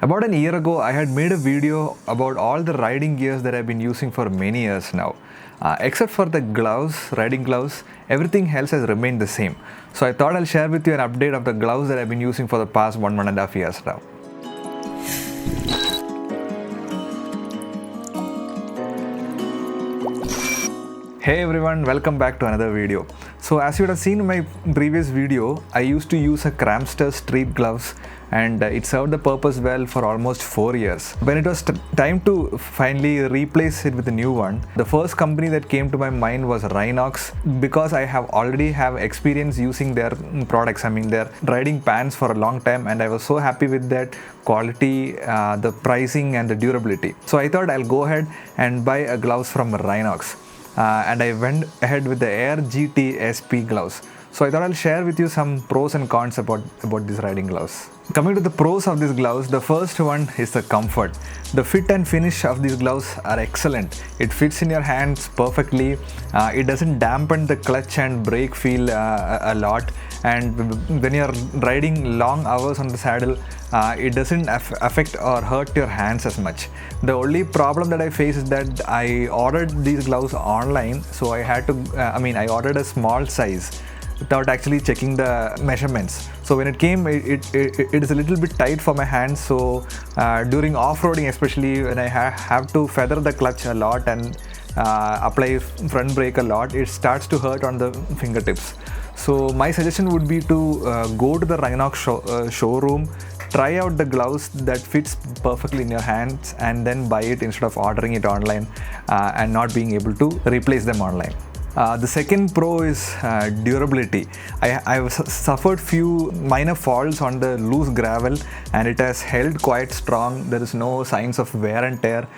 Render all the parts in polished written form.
About an year ago, I had made a video about all the riding gears that I've been using for many years now. Except for the gloves, riding gloves, everything else has remained the same. So I thought I'll share with you an update of the gloves that I've been using for the past 1.5 years now. Hey everyone, welcome back to another video. So as you would have seen in my previous video, I used to use a Cramster street gloves and it served the purpose well for almost 4 years. When it was time to finally replace it with a new one, the first company that came to my mind was Rynox, because I already have experience using their products, their riding pants for a long time, and I was so happy with that quality, the pricing and the durability. So I thought I'll go ahead and buy a gloves from Rynox. And I went ahead with the AIR GT SP gloves. So I thought I'll share with you some pros and cons about these riding gloves. Coming to the pros of these gloves, the first one is the comfort. The fit and finish of these gloves are excellent. It fits in your hands perfectly. It doesn't dampen the clutch and brake feel a lot. And when you're riding long hours on the saddle, it doesn't affect or hurt your hands as much. The only problem that I face is that I ordered these gloves online, so I had to, I ordered a small size without actually checking the measurements. So when it came, it is a little bit tight for my hands. So during off-roading, especially when I have to feather the clutch a lot and apply front brake a lot, it starts to hurt on the fingertips. So my suggestion would be to go to the Rynox showroom, try out the gloves that fits perfectly in your hands, and then buy it instead of ordering it online and not being able to replace them online. The second pro is durability. I've suffered few minor falls on the loose gravel and it has held quite strong. There is no signs of wear and tear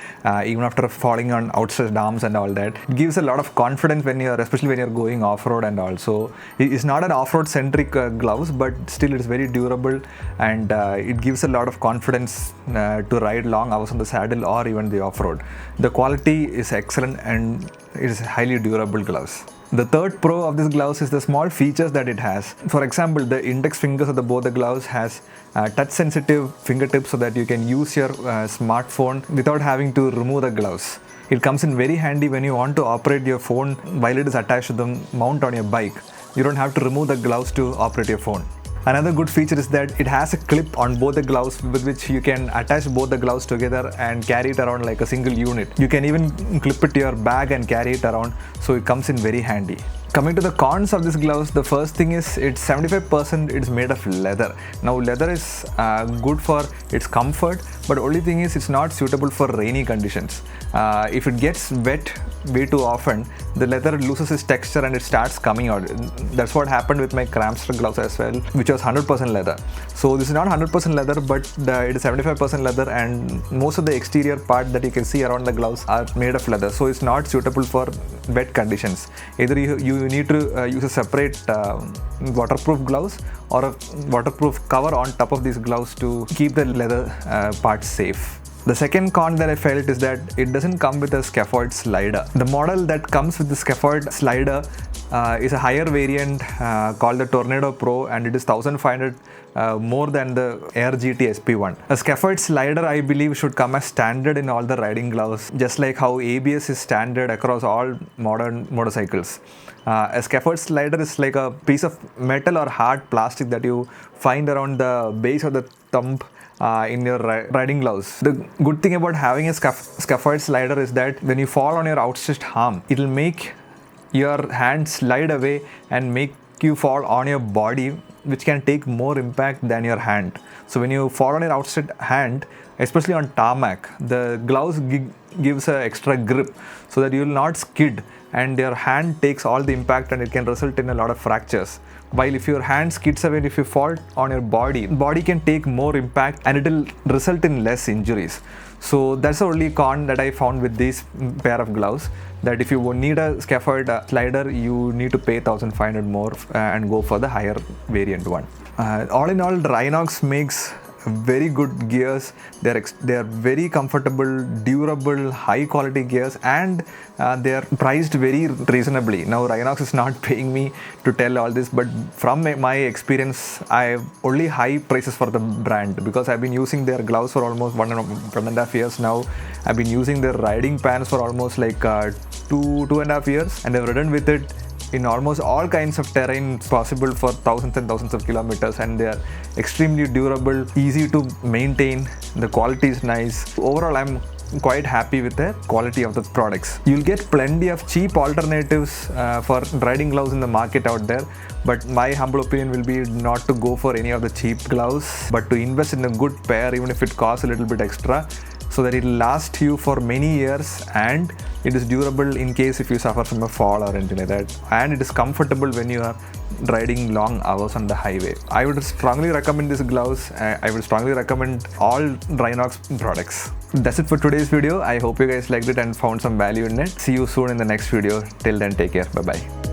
even after falling on outstretched arms and all that. It gives a lot of confidence especially when you're going off-road and all. So it's not an off-road centric gloves, but still it's very durable and it gives a lot of confidence to ride long hours on the saddle or even the off-road. The quality is excellent and it is highly durable gloves. The third pro of this gloves is the small features that it has. For example, the index fingers of both the gloves has touch sensitive fingertips so that you can use your smartphone without having to remove the gloves. It comes in very handy when you want to operate your phone while it is attached to the mount on your bike. You don't have to remove the gloves to operate your phone. Another good feature is that it has a clip on both the gloves with which you can attach both the gloves together and carry it around like a single unit. You can even clip it to your bag and carry it around, so it comes in very handy. Coming to the cons of this gloves, the first thing is it's 75% it's made of leather. Now leather is good for its comfort, but only thing is it's not suitable for rainy conditions. If it gets wet way too often, the leather loses its texture and it starts coming out. That's what happened with my Cramster gloves as well, which was 100% leather. So this is not 100% leather, but it is 75% leather, and most of the exterior part that you can see around the gloves are made of leather. So it's not suitable for wet conditions. Either you need to use a separate waterproof gloves or a waterproof cover on top of these gloves to keep the leather parts safe. The second con that I felt is that it doesn't come with a scaphoid slider. The model that comes with the scaphoid slider is a higher variant called the Tornado Pro, and it is 1,500 more than the AIR GT SP1. A scaphoid slider, I believe, should come as standard in all the riding gloves, just like how ABS is standard across all modern motorcycles. A scaphoid slider is like a piece of metal or hard plastic that you find around the base of the thumb in your riding gloves. The good thing about having a scaphoid slider is that when you fall on your outstretched arm, it will make your hand slide away and make you fall on your body, which can take more impact than your hand. So when you fall on your outstretched hand, especially on tarmac, the gloves gives an extra grip so that you will not skid and your hand takes all the impact and it can result in a lot of fractures. While if your hand skids away, if you fall on your body can take more impact and it will result in less injuries. So that's the only con that I found with this pair of gloves, that if you need a scaphoid slider, you need to pay 1,500 more and go for the higher variant one. All in all, Rynox makes very good gears. They are very comfortable, durable, high quality gears, and they are priced very reasonably. Now Rynox is not paying me to tell all this, but from my experience, I have only high prices for the brand because I've been using their gloves for almost 1.5 years now. I've been using their riding pants for almost like 2.5 years, and I've ridden with it in almost all kinds of terrain possible for thousands and thousands of kilometers, and they are extremely durable, easy to maintain. The quality is nice. Overall, I'm quite happy with the quality of the products. You'll get plenty of cheap alternatives for riding gloves in the market out there, but my humble opinion will be not to go for any of the cheap gloves, but to invest in a good pair, even if it costs a little bit extra, so that it will last you for many years and it is durable in case if you suffer from a fall or anything like that, and it is comfortable when you are riding long hours on the highway. I would strongly recommend these gloves. I would strongly recommend all Rynox products. That's it for today's video. I hope you guys liked it and found some value in it. See you soon in the next video. Till then, take care. Bye bye.